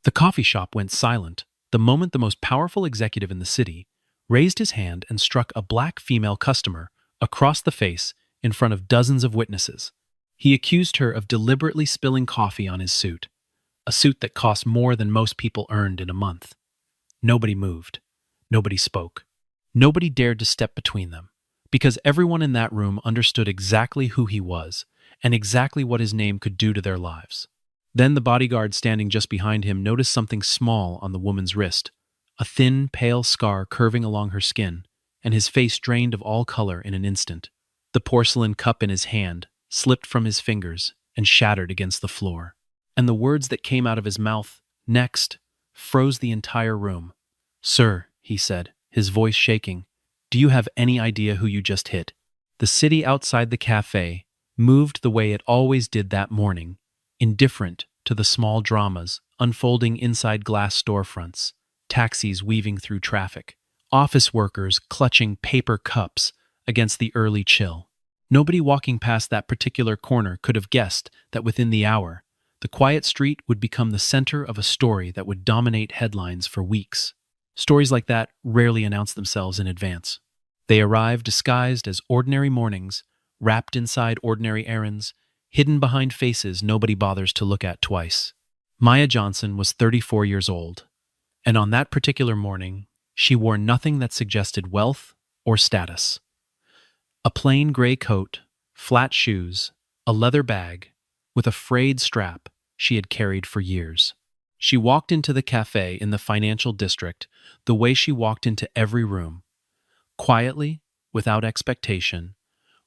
The coffee shop went silent the moment the most powerful executive in the city raised his hand and struck a black female customer across the face in front of dozens of witnesses. He accused her of deliberately spilling coffee on his suit, a suit that cost more than most people earned in a month. Nobody moved. Nobody spoke. Nobody dared to step between them, because everyone in that room understood exactly who he was and exactly what his name could do to their lives. Then the bodyguard standing just behind him noticed something small on the woman's wrist, a thin, pale scar curving along her skin, and his face drained of all color in an instant. The porcelain cup in his hand slipped from his fingers and shattered against the floor. And the words that came out of his mouth, "Next," froze the entire room. "Sir," he said, his voice shaking, "do you have any idea who you just hit?" The city outside the cafe moved the way it always did that morning, indifferent to the small dramas unfolding inside glass storefronts, taxis weaving through traffic, office workers clutching paper cups against the early chill. Nobody walking past that particular corner could have guessed that within the hour, the quiet street would become the center of a story that would dominate headlines for weeks. Stories like that rarely announce themselves in advance. They arrive disguised as ordinary mornings, wrapped inside ordinary errands, hidden behind faces nobody bothers to look at twice. Maya Johnson was 34 years old, and on that particular morning, she wore nothing that suggested wealth or status. A plain gray coat, flat shoes, a leather bag, with a frayed strap she had carried for years. She walked into the cafe in the financial district the way she walked into every room, quietly, without expectation,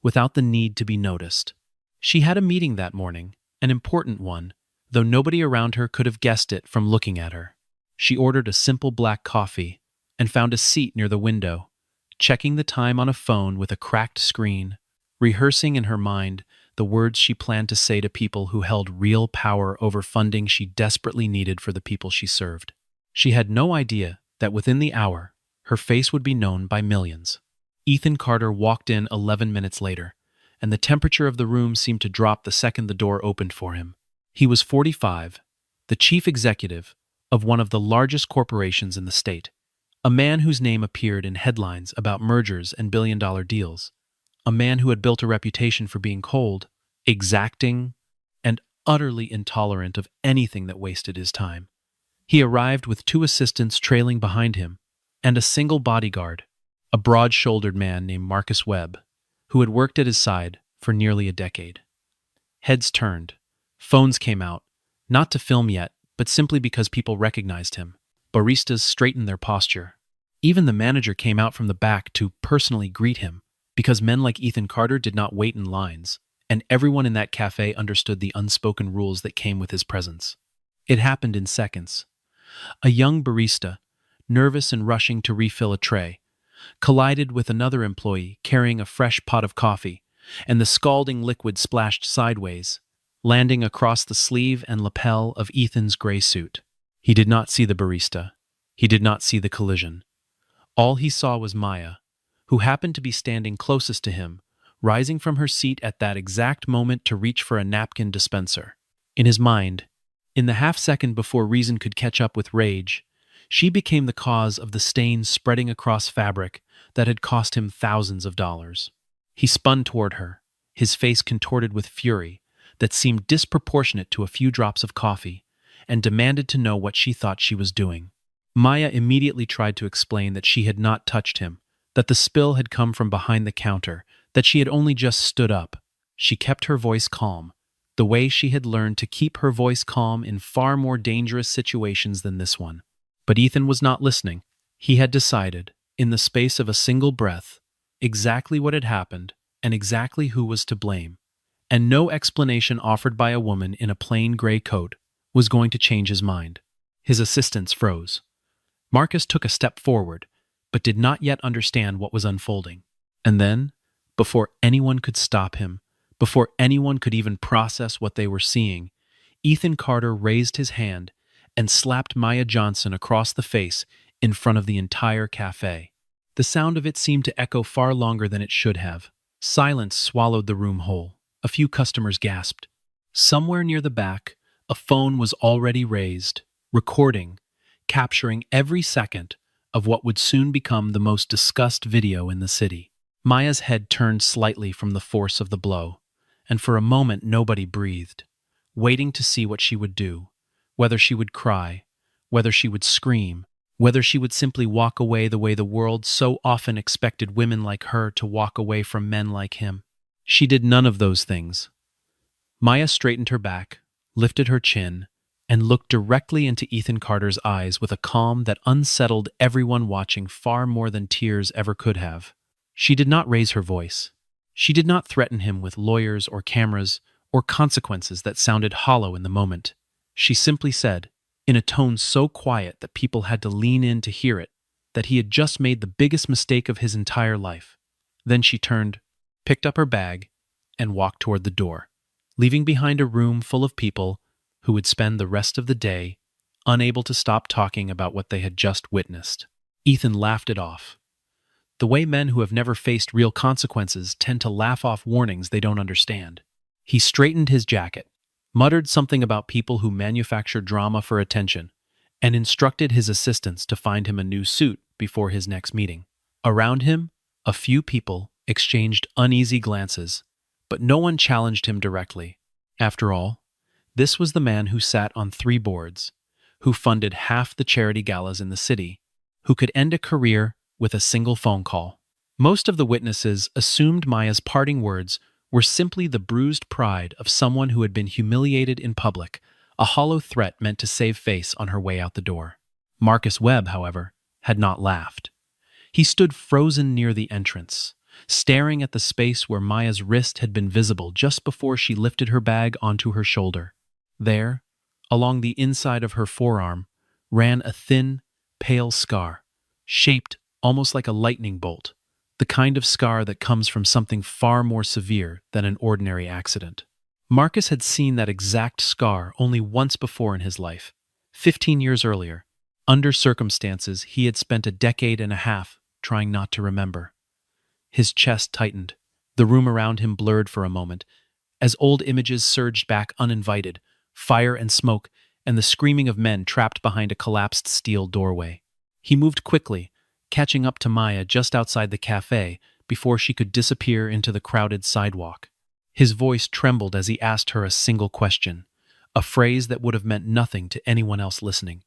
without the need to be noticed. She had a meeting that morning, an important one, though nobody around her could have guessed it from looking at her. She ordered a simple black coffee and found a seat near the window, checking the time on a phone with a cracked screen, rehearsing in her mind the words she planned to say to people who held real power over funding she desperately needed for the people she served. She had no idea that within the hour, her face would be known by millions. Ethan Carter walked in 11 minutes later, and the temperature of the room seemed to drop the second the door opened for him. He was 45, the chief executive of one of the largest corporations in the state, a man whose name appeared in headlines about mergers and billion-dollar deals, a man who had built a reputation for being cold, exacting, and utterly intolerant of anything that wasted his time. He arrived with 2 assistants trailing behind him, and a single bodyguard, a broad-shouldered man named Marcus Webb, who had worked at his side for nearly a decade. Heads turned. Phones came out, not to film yet, but simply because people recognized him. Baristas straightened their posture. Even the manager came out from the back to personally greet him, because men like Ethan Carter did not wait in lines, and everyone in that cafe understood the unspoken rules that came with his presence. It happened in seconds. A young barista, nervous and rushing to refill a tray, collided with another employee carrying a fresh pot of coffee, and the scalding liquid splashed sideways, landing across the sleeve and lapel of Ethan's gray suit. He did not see the barista. He did not see the collision. All he saw was Maya, who happened to be standing closest to him, rising from her seat at that exact moment to reach for a napkin dispenser. In his mind, in the half-second before reason could catch up with rage, she became the cause of the stains spreading across fabric that had cost him thousands of dollars. He spun toward her, his face contorted with fury that seemed disproportionate to a few drops of coffee, and demanded to know what she thought she was doing. Maya immediately tried to explain that she had not touched him, that the spill had come from behind the counter, that she had only just stood up. She kept her voice calm, the way she had learned to keep her voice calm in far more dangerous situations than this one. But Ethan was not listening. He had decided, in the space of a single breath, exactly what had happened and exactly who was to blame. And no explanation offered by a woman in a plain gray coat was going to change his mind. His assistants froze. Marcus took a step forward, but did not yet understand what was unfolding. And then, before anyone could stop him, before anyone could even process what they were seeing, Ethan Carter raised his hand and slapped Maya Johnson across the face in front of the entire cafe. The sound of it seemed to echo far longer than it should have. Silence swallowed the room whole. A few customers gasped. Somewhere near the back, a phone was already raised, recording, capturing every second of what would soon become the most discussed video in the city. Maya's head turned slightly from the force of the blow, and for a moment nobody breathed, waiting to see what she would do, whether she would cry, whether she would scream, whether she would simply walk away the way the world so often expected women like her to walk away from men like him. She did none of those things. Maya straightened her back, lifted her chin, and looked directly into Ethan Carter's eyes with a calm that unsettled everyone watching far more than tears ever could have. She did not raise her voice. She did not threaten him with lawyers or cameras or consequences that sounded hollow in the moment. She simply said, in a tone so quiet that people had to lean in to hear it, that he had just made the biggest mistake of his entire life. Then she turned, picked up her bag, and walked toward the door, leaving behind a room full of people who would spend the rest of the day unable to stop talking about what they had just witnessed. Ethan laughed it off. The way men who have never faced real consequences tend to laugh off warnings they don't understand. He straightened his jacket, muttered something about people who manufacture drama for attention, and instructed his assistants to find him a new suit before his next meeting. Around him, a few people exchanged uneasy glances, but no one challenged him directly. After all, this was the man who sat on 3 boards, who funded half the charity galas in the city, who could end a career with a single phone call. Most of the witnesses assumed Maya's parting words were simply the bruised pride of someone who had been humiliated in public, a hollow threat meant to save face on her way out the door. Marcus Webb, however, had not laughed. He stood frozen near the entrance, staring at the space where Maya's wrist had been visible just before she lifted her bag onto her shoulder. There, along the inside of her forearm, ran a thin, pale scar, shaped almost like a lightning bolt, the kind of scar that comes from something far more severe than an ordinary accident. Marcus had seen that exact scar only once before in his life, 15 years earlier, under circumstances he had spent a decade and a half trying not to remember. His chest tightened, the room around him blurred for a moment, as old images surged back uninvited, fire and smoke, and the screaming of men trapped behind a collapsed steel doorway. He moved quickly, catching up to Maya just outside the café before she could disappear into the crowded sidewalk. His voice trembled as he asked her a single question, a phrase that would have meant nothing to anyone else listening,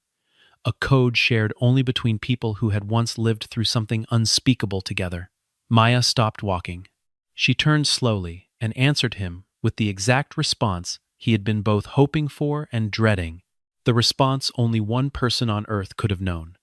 a code shared only between people who had once lived through something unspeakable together. Maya stopped walking. She turned slowly and answered him with the exact response he had been both hoping for and dreading, the response only one person on earth could have known.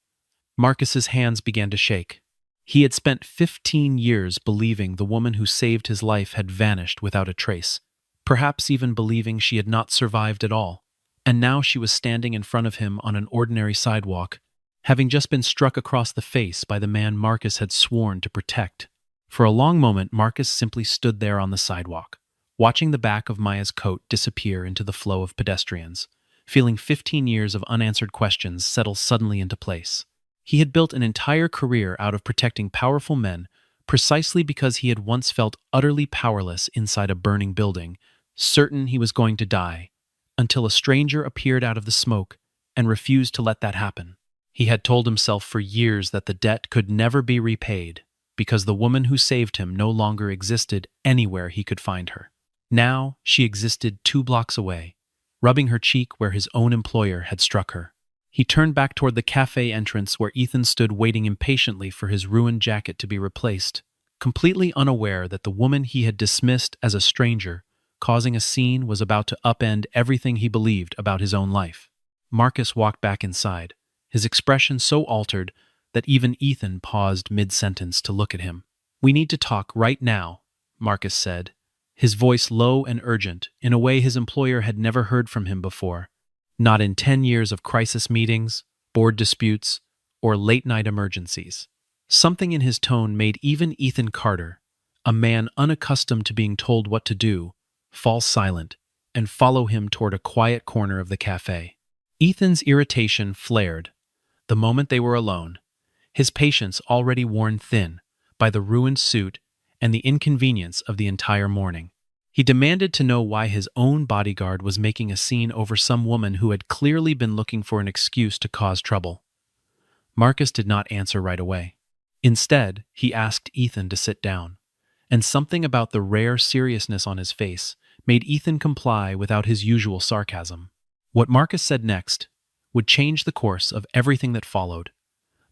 Marcus's hands began to shake. He had spent 15 years believing the woman who saved his life had vanished without a trace, perhaps even believing she had not survived at all. And now she was standing in front of him on an ordinary sidewalk, having just been struck across the face by the man Marcus had sworn to protect. For a long moment, Marcus simply stood there on the sidewalk, watching the back of Maya's coat disappear into the flow of pedestrians, feeling 15 years of unanswered questions settle suddenly into place. He had built an entire career out of protecting powerful men precisely because he had once felt utterly powerless inside a burning building, certain he was going to die, until a stranger appeared out of the smoke and refused to let that happen. He had told himself for years that the debt could never be repaid because the woman who saved him no longer existed anywhere he could find her. Now she existed 2 blocks away, rubbing her cheek where his own employer had struck her. He turned back toward the cafe entrance where Ethan stood waiting impatiently for his ruined jacket to be replaced, completely unaware that the woman he had dismissed as a stranger, causing a scene, was about to upend everything he believed about his own life. Marcus walked back inside, his expression so altered that even Ethan paused mid-sentence to look at him. "We need to talk right now," Marcus said, his voice low and urgent in a way his employer had never heard from him before. Not in 10 years of crisis meetings, board disputes, or late-night emergencies. Something in his tone made even Ethan Carter, a man unaccustomed to being told what to do, fall silent and follow him toward a quiet corner of the cafe. Ethan's irritation flared the moment they were alone, his patience already worn thin by the ruined suit and the inconvenience of the entire morning. He demanded to know why his own bodyguard was making a scene over some woman who had clearly been looking for an excuse to cause trouble. Marcus did not answer right away. Instead, he asked Ethan to sit down, and something about the rare seriousness on his face made Ethan comply without his usual sarcasm. What Marcus said next would change the course of everything that followed,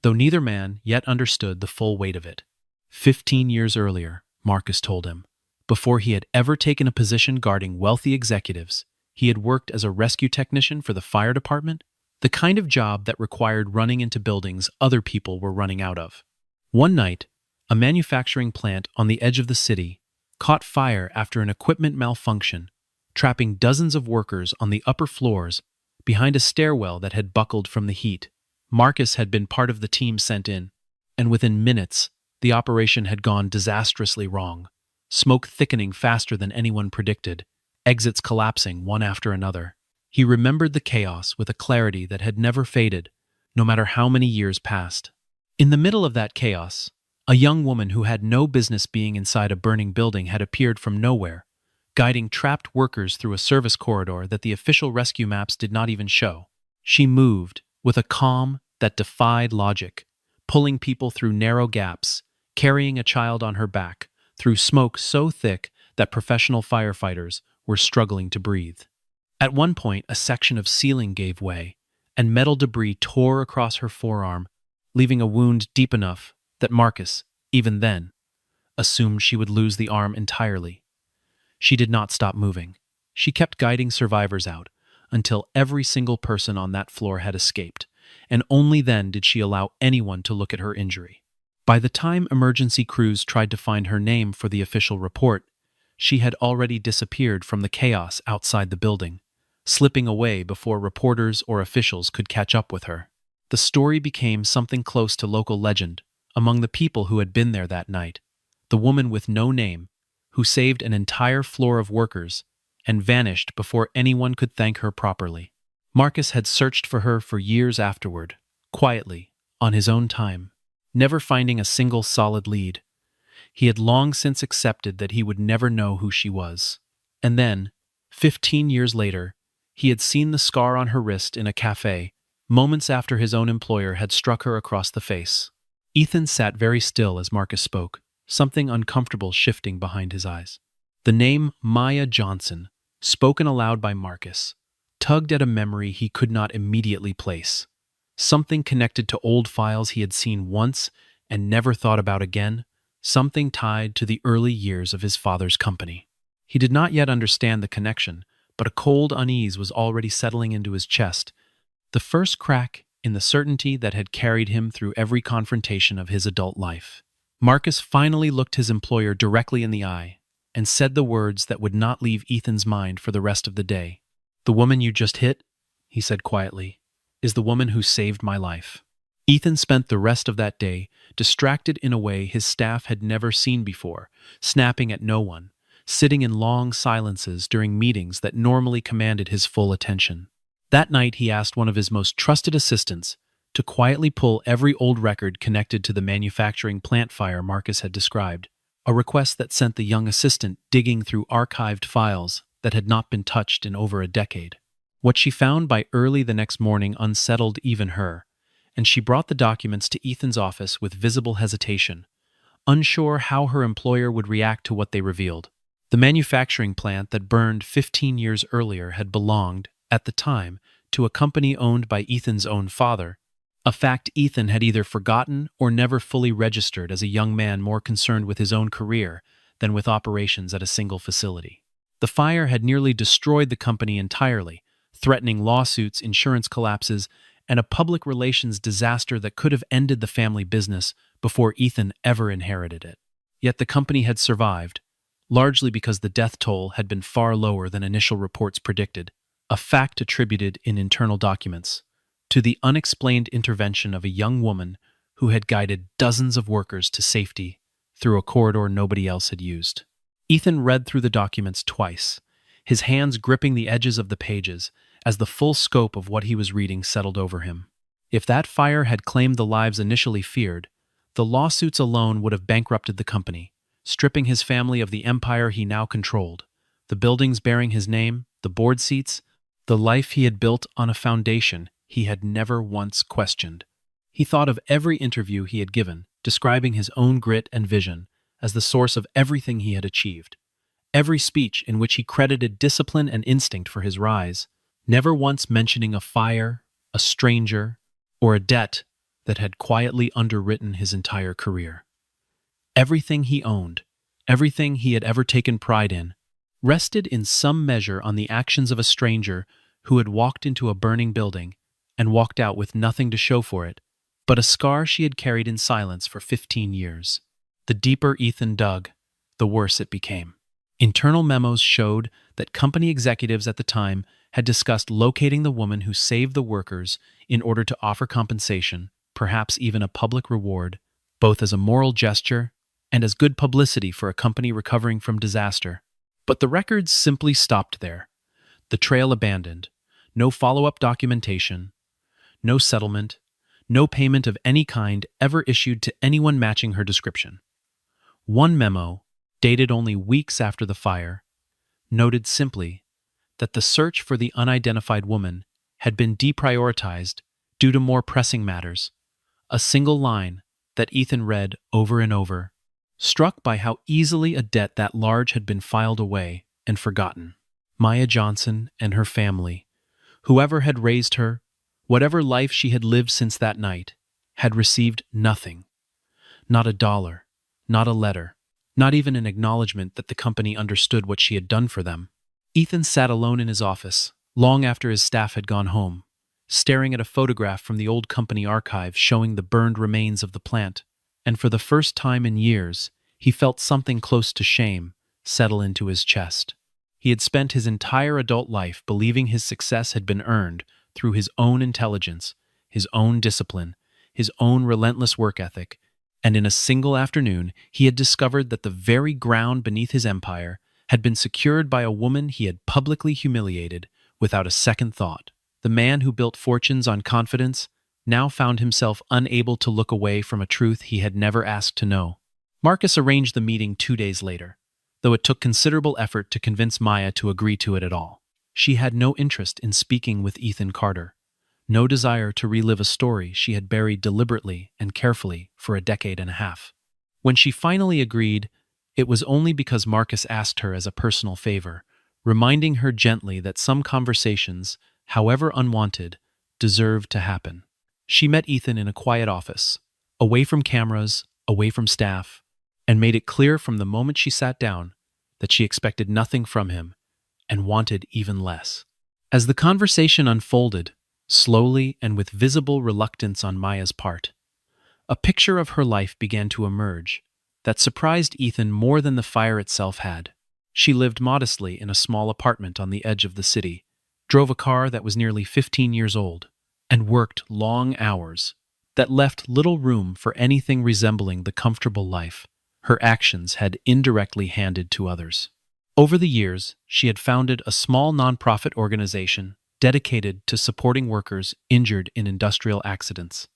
though neither man yet understood the full weight of it. 15 years earlier, Marcus told him, before he had ever taken a position guarding wealthy executives, he had worked as a rescue technician for the fire department, the kind of job that required running into buildings other people were running out of. One night, a manufacturing plant on the edge of the city caught fire after an equipment malfunction, trapping dozens of workers on the upper floors behind a stairwell that had buckled from the heat. Marcus had been part of the team sent in, and within minutes, the operation had gone disastrously wrong. Smoke thickening faster than anyone predicted, exits collapsing one after another. He remembered the chaos with a clarity that had never faded, no matter how many years passed. In the middle of that chaos, a young woman who had no business being inside a burning building had appeared from nowhere, guiding trapped workers through a service corridor that the official rescue maps did not even show. She moved with a calm that defied logic, pulling people through narrow gaps, carrying a child on her back, through smoke so thick that professional firefighters were struggling to breathe. At one point, a section of ceiling gave way, and metal debris tore across her forearm, leaving a wound deep enough that Marcus, even then, assumed she would lose the arm entirely. She did not stop moving. She kept guiding survivors out until every single person on that floor had escaped, and only then did she allow anyone to look at her injury. By the time emergency crews tried to find her name for the official report, she had already disappeared from the chaos outside the building, slipping away before reporters or officials could catch up with her. The story became something close to local legend among the people who had been there that night. The woman with no name, who saved an entire floor of workers and vanished before anyone could thank her properly. Marcus had searched for her for years afterward, quietly, on his own time, never finding a single solid lead. He had long since accepted that he would never know who she was. And then, 15 years later, he had seen the scar on her wrist in a cafe, moments after his own employer had struck her across the face. Ethan sat very still as Marcus spoke, something uncomfortable shifting behind his eyes. The name Maya Johnson, spoken aloud by Marcus, tugged at a memory he could not immediately place. Something connected to old files he had seen once and never thought about again, something tied to the early years of his father's company. He did not yet understand the connection, but a cold unease was already settling into his chest, the first crack in the certainty that had carried him through every confrontation of his adult life. Marcus finally looked his employer directly in the eye and said the words that would not leave Ethan's mind for the rest of the day. "The woman you just hit," he said quietly, "is the woman who saved my life." Ethan spent the rest of that day distracted in a way his staff had never seen before, snapping at no one, sitting in long silences during meetings that normally commanded his full attention. That night he asked one of his most trusted assistants to quietly pull every old record connected to the manufacturing plant fire Marcus had described, a request that sent the young assistant digging through archived files that had not been touched in over a decade. What she found by early the next morning unsettled even her, and she brought the documents to Ethan's office with visible hesitation, unsure how her employer would react to what they revealed. The manufacturing plant that burned 15 years earlier had belonged, at the time, to a company owned by Ethan's own father, a fact Ethan had either forgotten or never fully registered as a young man more concerned with his own career than with operations at a single facility. The fire had nearly destroyed the company entirely, threatening lawsuits, insurance collapses, and a public relations disaster that could have ended the family business before Ethan ever inherited it. Yet the company had survived, largely because the death toll had been far lower than initial reports predicted, a fact attributed in internal documents to the unexplained intervention of a young woman who had guided dozens of workers to safety through a corridor nobody else had used. Ethan read through the documents twice, his hands gripping the edges of the pages as the full scope of what he was reading settled over him. If that fire had claimed the lives initially feared, the lawsuits alone would have bankrupted the company, stripping his family of the empire he now controlled, The buildings bearing his name, the board seats, the life he had built on a foundation he had never once questioned. He thought of every interview he had given, describing his own grit and vision as the source of everything he had achieved. Every speech in which he credited discipline and instinct for his rise, never once mentioning a fire, a stranger, or a debt that had quietly underwritten his entire career. Everything he owned, everything he had ever taken pride in, rested in some measure on the actions of a stranger who had walked into a burning building and walked out with nothing to show for it, but a scar she had carried in silence for 15 years. The deeper Ethan dug, the worse it became. Internal memos showed that company executives at the time had discussed locating the woman who saved the workers in order to offer compensation, perhaps even a public reward, both as a moral gesture and as good publicity for a company recovering from disaster. But the records simply stopped there. The trail abandoned. No follow-up documentation, no settlement, no payment of any kind ever issued to anyone matching her description. One memo, dated only weeks after the fire, noted simply that the search for the unidentified woman had been deprioritized due to more pressing matters. A single line that Ethan read over and over, struck by how easily a debt that large had been filed away and forgotten. Maya Johnson and her family, whoever had raised her, whatever life she had lived since that night, had received nothing. Not a dollar, not a letter, not even an acknowledgement that the company understood what she had done for them. Ethan sat alone in his office, long after his staff had gone home, staring at a photograph from the old company archive showing the burned remains of the plant, and for the first time in years, he felt something close to shame settle into his chest. He had spent his entire adult life believing his success had been earned through his own intelligence, his own discipline, his own relentless work ethic, and in a single afternoon he had discovered that the very ground beneath his empire had been secured by a woman he had publicly humiliated without a second thought. The man who built fortunes on confidence now found himself unable to look away from a truth he had never asked to know. Marcus arranged the meeting 2 days later, though it took considerable effort to convince Maya to agree to it at all. She had no interest in speaking with Ethan Carter, no desire to relive a story she had buried deliberately and carefully for a decade and a half. When she finally agreed, it was only because Marcus asked her as a personal favor, reminding her gently that some conversations, however unwanted, deserved to happen. She met Ethan in a quiet office, away from cameras, away from staff, and made it clear from the moment she sat down that she expected nothing from him and wanted even less. As the conversation unfolded, slowly and with visible reluctance on Maya's part, a picture of her life began to emerge that surprised Ethan more than the fire itself had. She lived modestly in a small apartment on the edge of the city, drove a car that was nearly 15 years old, and worked long hours that left little room for anything resembling the comfortable life her actions had indirectly handed to others. Over the years, she had founded a small nonprofit organization dedicated to supporting workers injured in industrial accidents,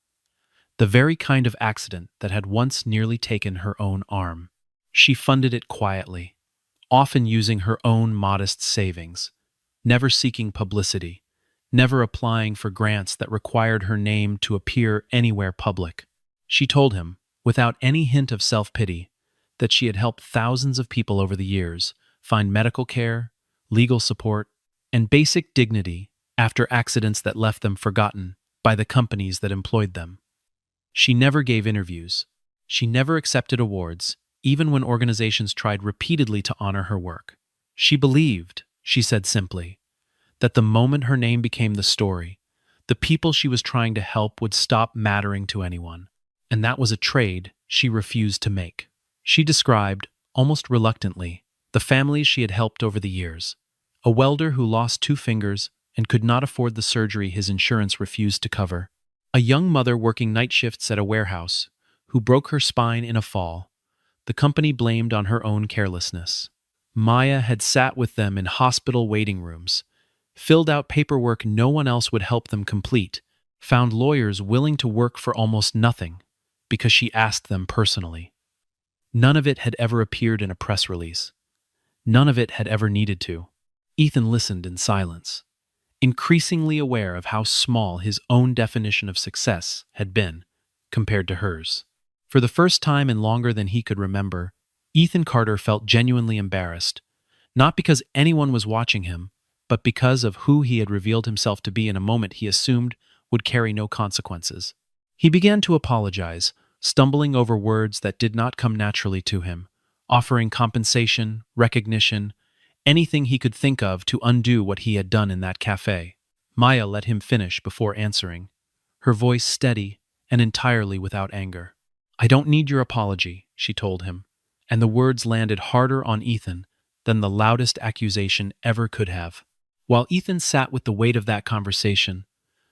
the very kind of accident that had once nearly taken her own arm. She funded it quietly, often using her own modest savings, never seeking publicity, never applying for grants that required her name to appear anywhere public. She told him, without any hint of self-pity, that she had helped thousands of people over the years find medical care, legal support, and basic dignity after accidents that left them forgotten by the companies that employed them. She never gave interviews. She never accepted awards, even when organizations tried repeatedly to honor her work. She believed, she said simply, that the moment her name became the story, the people she was trying to help would stop mattering to anyone, and that was a trade she refused to make. She described, almost reluctantly, the families she had helped over the years. A welder who lost 2 fingers and could not afford the surgery his insurance refused to cover. A young mother working night shifts at a warehouse who broke her spine in a fall. The company blamed on her own carelessness. Maya had sat with them in hospital waiting rooms, filled out paperwork no one else would help them complete, found lawyers willing to work for almost nothing because she asked them personally. None of it had ever appeared in a press release. None of it had ever needed to. Ethan listened in silence, increasingly aware of how small his own definition of success had been compared to hers. For the first time in longer than he could remember, Ethan Carter felt genuinely embarrassed, not because anyone was watching him, but because of who he had revealed himself to be in a moment he assumed would carry no consequences. He began to apologize, stumbling over words that did not come naturally to him, offering compensation, recognition, anything he could think of to undo what he had done in that cafe. Maya let him finish before answering, her voice steady and entirely without anger. "I don't need your apology," she told him, and the words landed harder on Ethan than the loudest accusation ever could have. While Ethan sat with the weight of that conversation,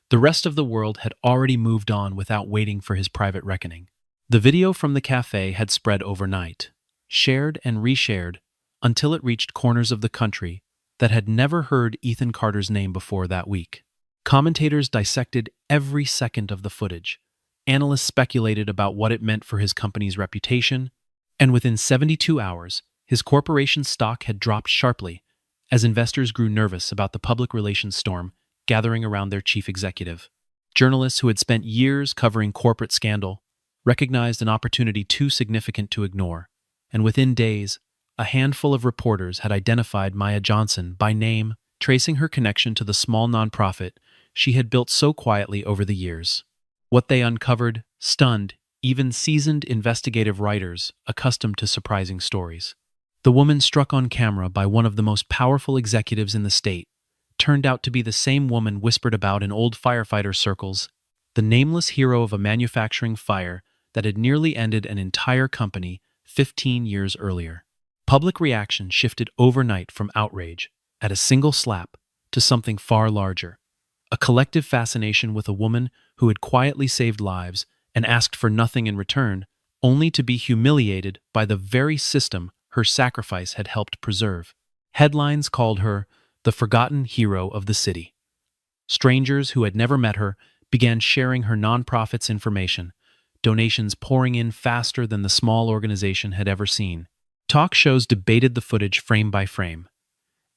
the rest of the world had already moved on without waiting for his private reckoning. The video from the cafe had spread overnight, shared and reshared, until it reached corners of the country that had never heard Ethan Carter's name before that week. Commentators dissected every second of the footage. Analysts speculated about what it meant for his company's reputation, and within 72 hours, his corporation's stock had dropped sharply as investors grew nervous about the public relations storm gathering around their chief executive. Journalists who had spent years covering corporate scandal recognized an opportunity too significant to ignore, and within days, a handful of reporters had identified Maya Johnson by name, tracing her connection to the small nonprofit she had built so quietly over the years. What they uncovered stunned even seasoned investigative writers accustomed to surprising stories. The woman struck on camera by one of the most powerful executives in the state turned out to be the same woman whispered about in old firefighter circles, the nameless hero of a manufacturing fire that had nearly ended an entire company 15 years earlier. Public reaction shifted overnight from outrage at a single slap to something far larger, a collective fascination with a woman who had quietly saved lives and asked for nothing in return, only to be humiliated by the very system her sacrifice had helped preserve. Headlines called her the forgotten hero of the city. Strangers who had never met her began sharing her nonprofit's information, donations pouring in faster than the small organization had ever seen. Talk shows debated the footage frame by frame.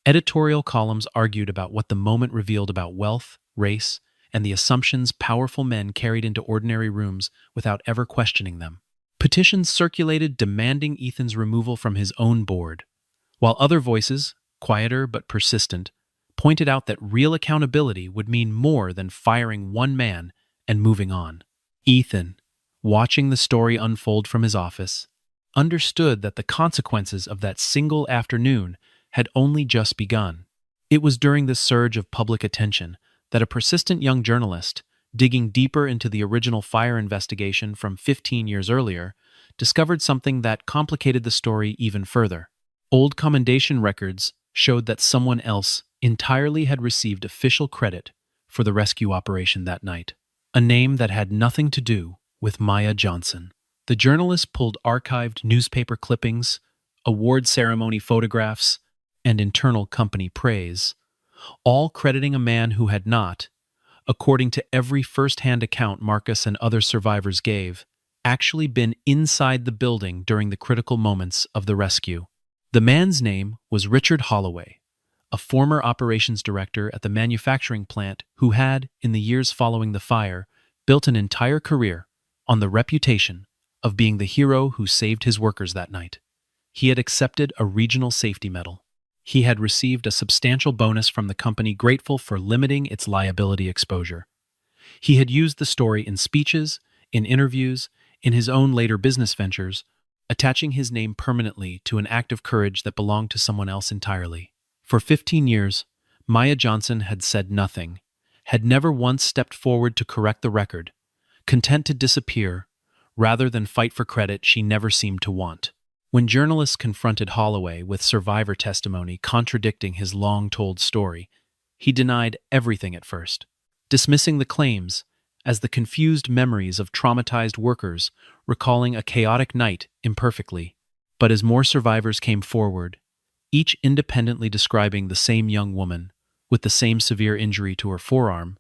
Editorial columns argued about what the moment revealed about wealth, race, and the assumptions powerful men carried into ordinary rooms without ever questioning them. Petitions circulated demanding Ethan's removal from his own board, while other voices, quieter but persistent, pointed out that real accountability would mean more than firing one man and moving on. Ethan, watching the story unfold from his office, understood that the consequences of that single afternoon had only just begun. It was during this surge of public attention that a persistent young journalist, digging deeper into the original fire investigation from 15 years earlier, discovered something that complicated the story even further. Old commendation records showed that someone else entirely had received official credit for the rescue operation that night, a name that had nothing to do with Maya Johnson. The journalist pulled archived newspaper clippings, award ceremony photographs, and internal company praise, all crediting a man who had not, according to every first-hand account Marcus and other survivors gave, actually been inside the building during the critical moments of the rescue. The man's name was Richard Holloway, a former operations director at the manufacturing plant who had, in the years following the fire, built an entire career on the reputation of being the hero who saved his workers that night. He had accepted a regional safety medal. He had received a substantial bonus from the company grateful for limiting its liability exposure. He had used the story in speeches, in interviews, in his own later business ventures, attaching his name permanently to an act of courage that belonged to someone else entirely. For 15 years, Maya Johnson had said nothing, had never once stepped forward to correct the record, content to disappear, rather than fight for credit she never seemed to want. When journalists confronted Holloway with survivor testimony contradicting his long-told story, he denied everything at first, dismissing the claims as the confused memories of traumatized workers recalling a chaotic night imperfectly. But as more survivors came forward, each independently describing the same young woman with the same severe injury to her forearm,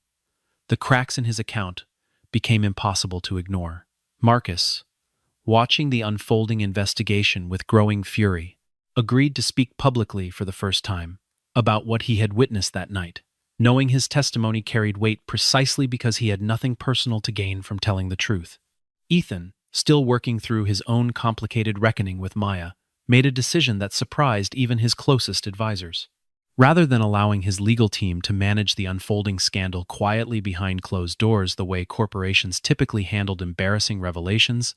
the cracks in his account became impossible to ignore. Marcus, watching the unfolding investigation with growing fury, agreed to speak publicly for the first time about what he had witnessed that night, knowing his testimony carried weight precisely because he had nothing personal to gain from telling the truth. Ethan, still working through his own complicated reckoning with Maya, made a decision that surprised even his closest advisors. Rather than allowing his legal team to manage the unfolding scandal quietly behind closed doors the way corporations typically handled embarrassing revelations,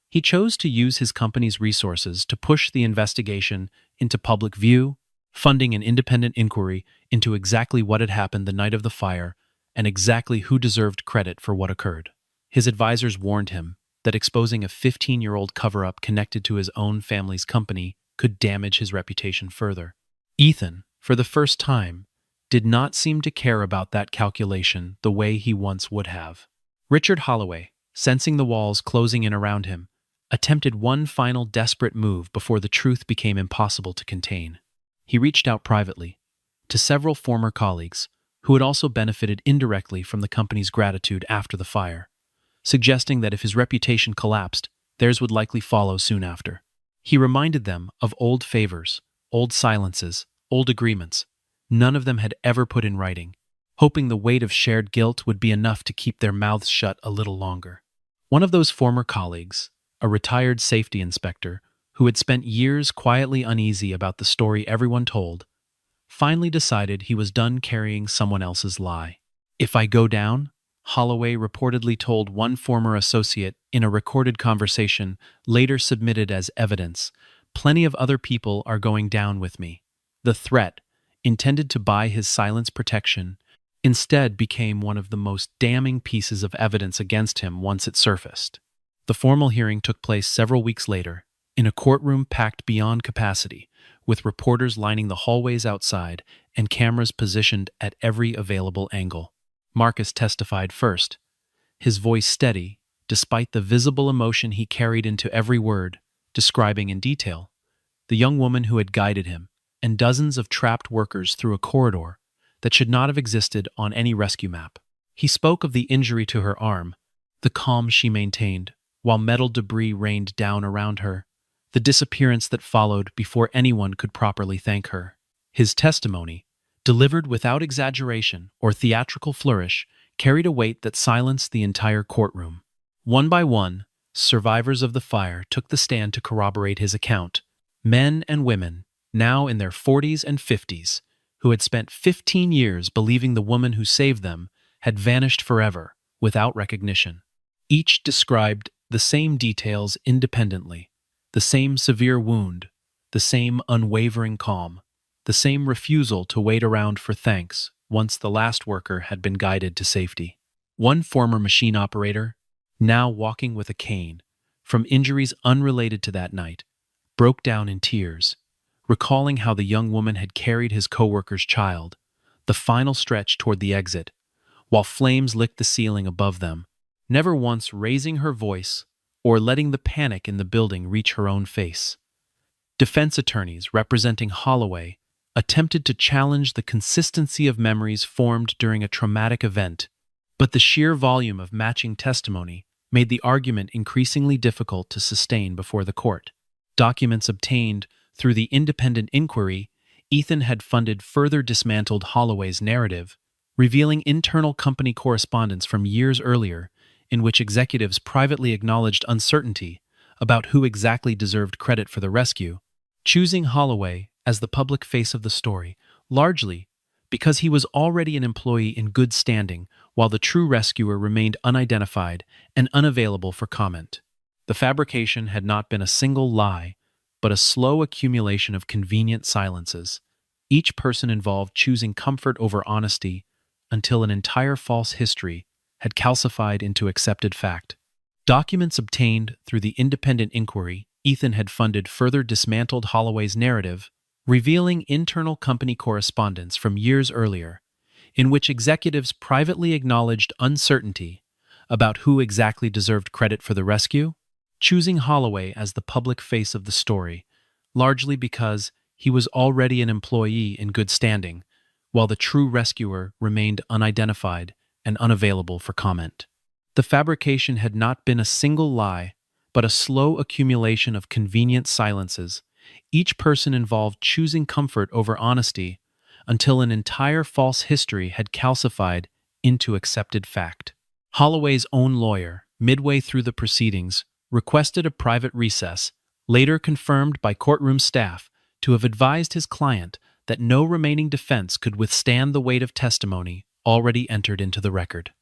he chose to use his company's resources to push the investigation into public view, funding an independent inquiry into exactly what had happened the night of the fire and exactly who deserved credit for what occurred. His advisors warned him that exposing a 15-year-old cover-up connected to his own family's company could damage his reputation further. Ethan, for the first time, did not seem to care about that calculation the way he once would have. Richard Holloway, sensing the walls closing in around him, attempted one final desperate move before the truth became impossible to contain. He reached out privately to several former colleagues who had also benefited indirectly from the company's gratitude after the fire, suggesting that if his reputation collapsed, theirs would likely follow soon after. He reminded them of old favors, old silences, old agreements. None of them had ever put in writing, hoping the weight of shared guilt would be enough to keep their mouths shut a little longer. One of those former colleagues, a retired safety inspector who had spent years quietly uneasy about the story everyone told, finally decided he was done carrying someone else's lie. "If I go down," Holloway reportedly told one former associate in a recorded conversation later submitted as evidence, "plenty of other people are going down with me." The threat, intended to buy his silence protection, instead became one of the most damning pieces of evidence against him once it surfaced. The formal hearing took place several weeks later, in a courtroom packed beyond capacity, with reporters lining the hallways outside and cameras positioned at every available angle. Marcus testified first, his voice steady, despite the visible emotion he carried into every word, describing in detail the young woman who had guided him and dozens of trapped workers through a corridor that should not have existed on any rescue map. He spoke of the injury to her arm, the calm she maintained, while metal debris rained down around her, the disappearance that followed before anyone could properly thank her. His testimony, delivered without exaggeration or theatrical flourish, carried a weight that silenced the entire courtroom. One by one, survivors of the fire took the stand to corroborate his account. Men and women, now in their 40s and 50s, who had spent 15 years believing the woman who saved them had vanished forever, without recognition. Each described the same details independently, the same severe wound, the same unwavering calm, the same refusal to wait around for thanks once the last worker had been guided to safety. One former machine operator, now walking with a cane, from injuries unrelated to that night, broke down in tears, recalling how the young woman had carried his coworker's child, the final stretch toward the exit, while flames licked the ceiling above them, never once raising her voice or letting the panic in the building reach her own face. Defense attorneys representing Holloway attempted to challenge the consistency of memories formed during a traumatic event, but the sheer volume of matching testimony made the argument increasingly difficult to sustain before the court. Documents obtained through the independent inquiry, Ethan had funded further dismantled Holloway's narrative, revealing internal company correspondence from years earlier in which executives privately acknowledged uncertainty about who exactly deserved credit for the rescue, choosing Holloway as the public face of the story, largely because he was already an employee in good standing while the true rescuer remained unidentified and unavailable for comment. The fabrication had not been a single lie, but a slow accumulation of convenient silences, each person involved choosing comfort over honesty until an entire false history had calcified into accepted fact. Documents obtained through the independent inquiry, Ethan had funded further dismantled Holloway's narrative, revealing internal company correspondence from years earlier, in which executives privately acknowledged uncertainty about who exactly deserved credit for the rescue, choosing Holloway as the public face of the story, largely because he was already an employee in good standing, while the true rescuer remained unidentified and unavailable for comment. The fabrication had not been a single lie, but a slow accumulation of convenient silences, each person involved choosing comfort over honesty until an entire false history had calcified into accepted fact. Holloway's own lawyer, midway through the proceedings, requested a private recess, later confirmed by courtroom staff to have advised his client that no remaining defense could withstand the weight of testimony already entered into the record.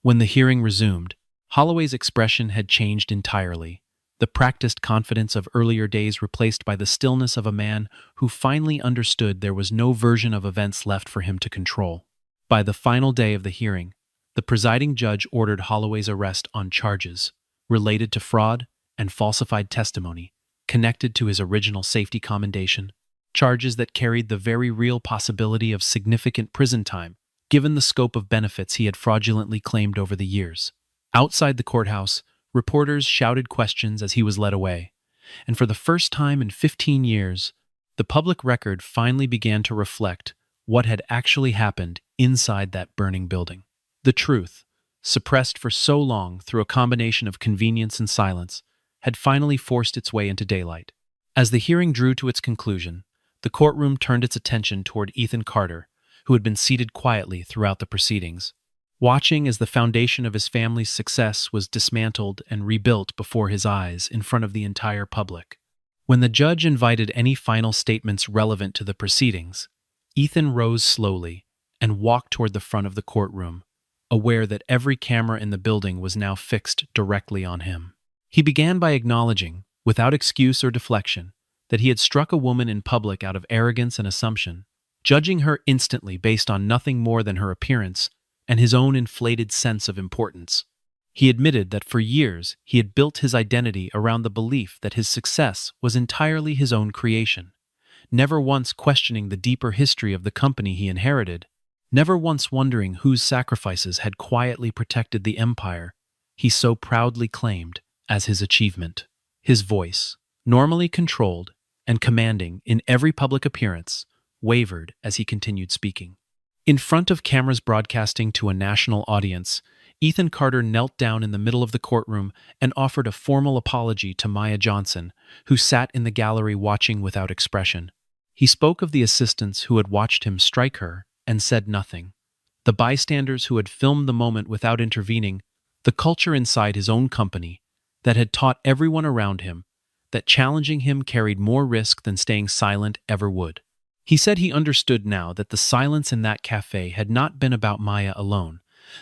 When the hearing resumed, Holloway's expression had changed entirely, the practiced confidence of earlier days replaced by the stillness of a man who finally understood there was no version of events left for him to control. By the final day of the hearing, the presiding judge ordered Holloway's arrest on charges related to fraud and falsified testimony connected to his original safety commendation, charges that carried the very real possibility of significant prison time, given the scope of benefits he had fraudulently claimed over the years. Outside the courthouse, reporters shouted questions as he was led away, and for the first time in 15 years, the public record finally began to reflect what had actually happened inside that burning building. The truth, suppressed for so long through a combination of convenience and silence, had finally forced its way into daylight. As the hearing drew to its conclusion, the courtroom turned its attention toward Ethan Carter, who had been seated quietly throughout the proceedings, watching as the foundation of his family's success was dismantled and rebuilt before his eyes in front of the entire public. When the judge invited any final statements relevant to the proceedings, Ethan rose slowly and walked toward the front of the courtroom, aware that every camera in the building was now fixed directly on him. He began by acknowledging, without excuse or deflection, that he had struck a woman in public out of arrogance and assumption, judging her instantly based on nothing more than her appearance and his own inflated sense of importance. He admitted that for years he had built his identity around the belief that his success was entirely his own creation, never once questioning the deeper history of the company he inherited, never once wondering whose sacrifices had quietly protected the empire he so proudly claimed as his achievement. His voice, normally controlled and commanding in every public appearance, wavered as he continued speaking. In front of cameras broadcasting to a national audience, Ethan Carter knelt down in the middle of the courtroom and offered a formal apology to Maya Johnson, who sat in the gallery watching without expression. He spoke of the assistants who had watched him strike her and said nothing, the bystanders who had filmed the moment without intervening, the culture inside his own company that had taught everyone around him that challenging him carried more risk than staying silent ever would. He said he understood now that the silence in that cafe had not been about Maya alone,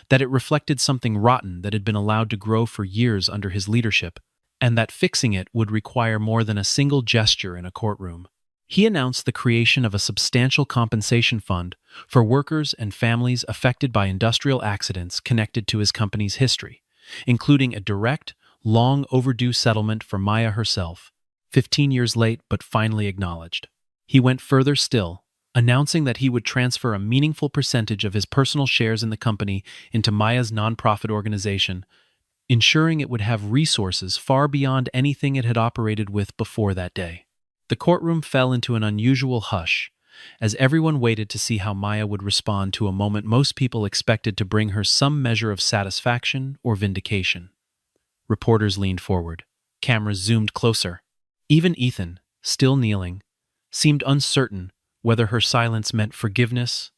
that it reflected something rotten that had been allowed to grow for years under his leadership, and that fixing it would require more than a single gesture in a courtroom. He announced the creation of a substantial compensation fund for workers and families affected by industrial accidents connected to his company's history, including a direct, long overdue settlement for Maya herself, 15 years late but finally acknowledged. He went further still, announcing that he would transfer a meaningful percentage of his personal shares in the company into Maya's nonprofit organization, ensuring it would have resources far beyond anything it had operated with before that day. The courtroom fell into an unusual hush, as everyone waited to see how Maya would respond to a moment most people expected to bring her some measure of satisfaction or vindication. Reporters leaned forward. Cameras zoomed closer. Even Ethan, still kneeling, seemed uncertain whether her silence meant forgiveness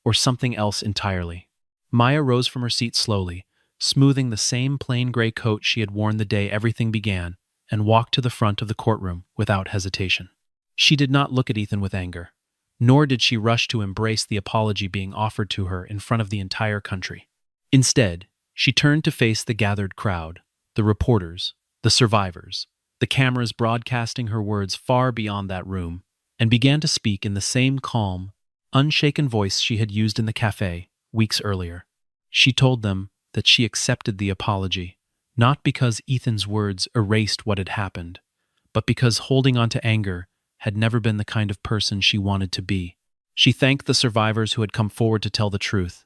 or something else entirely. Maya rose from her seat slowly, smoothing the same plain gray coat she had worn the day everything began, and walked to the front of the courtroom without hesitation. She did not look at Ethan with anger, nor did she rush to embrace the apology being offered to her in front of the entire country. Instead, she turned to face the gathered crowd, the reporters, the survivors, the cameras broadcasting her words far beyond that room, and began to speak in the same calm, unshaken voice she had used in the cafe weeks earlier. She told them that she accepted the apology, not because Ethan's words erased what had happened, but because holding on to anger had never been the kind of person she wanted to be. She thanked the survivors who had come forward to tell the truth,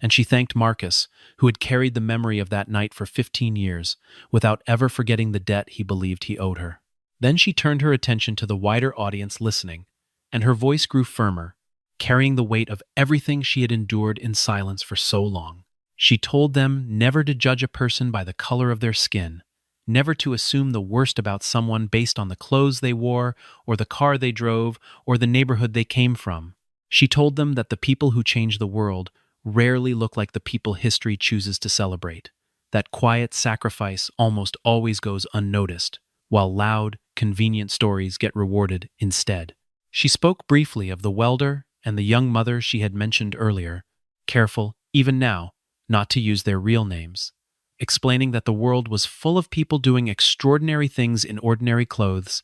and she thanked Marcus, who had carried the memory of that night for 15 years without ever forgetting the debt he believed he owed her. Then she turned her attention to the wider audience listening, and her voice grew firmer, carrying the weight of everything she had endured in silence for so long. She told them never to judge a person by the color of their skin, never to assume the worst about someone based on the clothes they wore, or the car they drove, or the neighborhood they came from. She told them that the people who change the world rarely look like the people history chooses to celebrate. That quiet sacrifice almost always goes unnoticed, while loud, convenient stories get rewarded instead. She spoke briefly of the welder and the young mother she had mentioned earlier, careful, even now, not to use their real names, explaining that the world was full of people doing extraordinary things in ordinary clothes,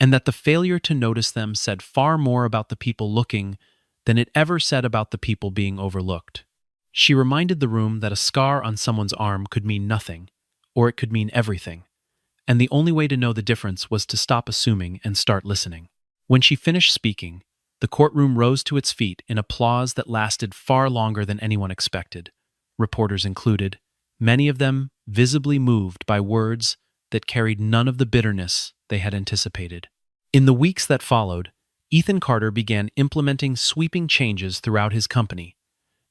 and that the failure to notice them said far more about the people looking than it ever said about the people being overlooked. She reminded the room that a scar on someone's arm could mean nothing, or it could mean everything, and the only way to know the difference was to stop assuming and start listening. When she finished speaking, the courtroom rose to its feet in applause that lasted far longer than anyone expected, reporters included, many of them visibly moved by words that carried none of the bitterness they had anticipated. In the weeks that followed, Ethan Carter began implementing sweeping changes throughout his company,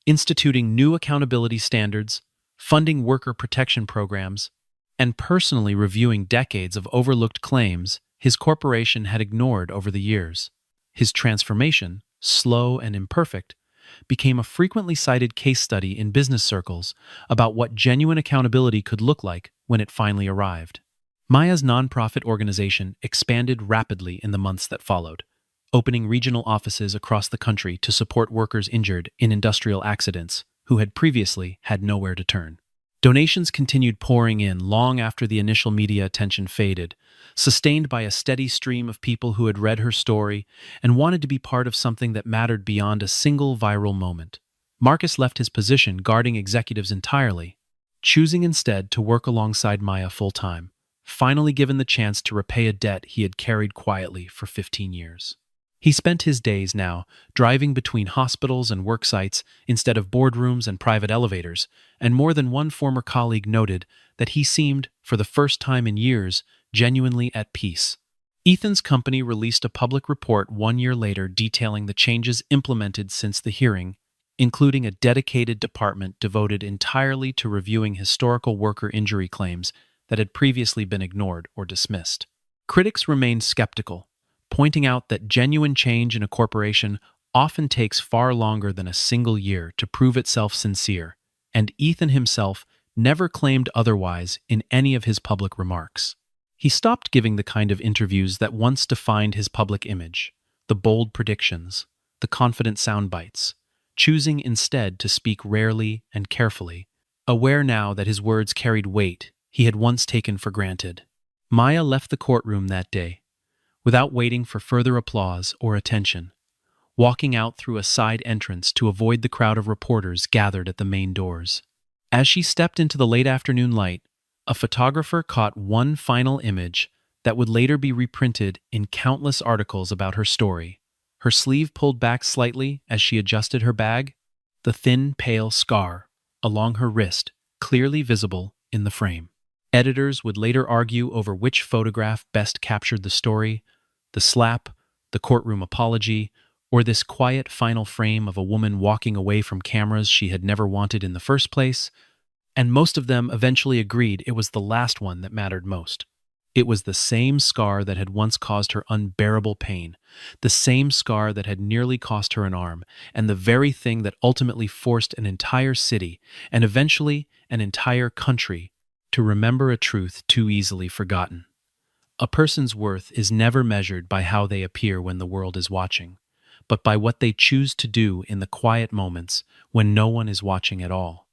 instituting new accountability standards, funding worker protection programs, and personally reviewing decades of overlooked claims his corporation had ignored over the years. His transformation, slow and imperfect, became a frequently cited case study in business circles about what genuine accountability could look like when it finally arrived. Maya's nonprofit organization expanded rapidly in the months that followed, opening regional offices across the country to support workers injured in industrial accidents who had previously had nowhere to turn. Donations continued pouring in long after the initial media attention faded, sustained by a steady stream of people who had read her story and wanted to be part of something that mattered beyond a single viral moment. Marcus left his position guarding executives entirely, choosing instead to work alongside Maya full-time, finally given the chance to repay a debt he had carried quietly for 15 years. He spent his days now driving between hospitals and work sites instead of boardrooms and private elevators, and more than one former colleague noted that he seemed, for the first time in years, genuinely at peace. Ethan's company released a public report 1 year later detailing the changes implemented since the hearing, including a dedicated department devoted entirely to reviewing historical worker injury claims that had previously been ignored or dismissed. Critics remained skeptical, pointing out that genuine change in a corporation often takes far longer than a single year to prove itself sincere, and Ethan himself never claimed otherwise in any of his public remarks. He stopped giving the kind of interviews that once defined his public image, the bold predictions, the confident sound bites, choosing instead to speak rarely and carefully, aware now that his words carried weight he had once taken for granted. Maya left the courtroom that day, without waiting for further applause or attention, walking out through a side entrance to avoid the crowd of reporters gathered at the main doors. As she stepped into the late afternoon light, a photographer caught one final image that would later be reprinted in countless articles about her story. Her sleeve pulled back slightly as she adjusted her bag, the thin, pale scar along her wrist clearly visible in the frame. Editors would later argue over which photograph best captured the story, the slap, the courtroom apology, or this quiet final frame of a woman walking away from cameras she had never wanted in the first place, and most of them eventually agreed it was the last one that mattered most. It was the same scar that had once caused her unbearable pain, the same scar that had nearly cost her an arm, and the very thing that ultimately forced an entire city, and eventually an entire country, to remember a truth too easily forgotten. A person's worth is never measured by how they appear when the world is watching, but by what they choose to do in the quiet moments when no one is watching at all.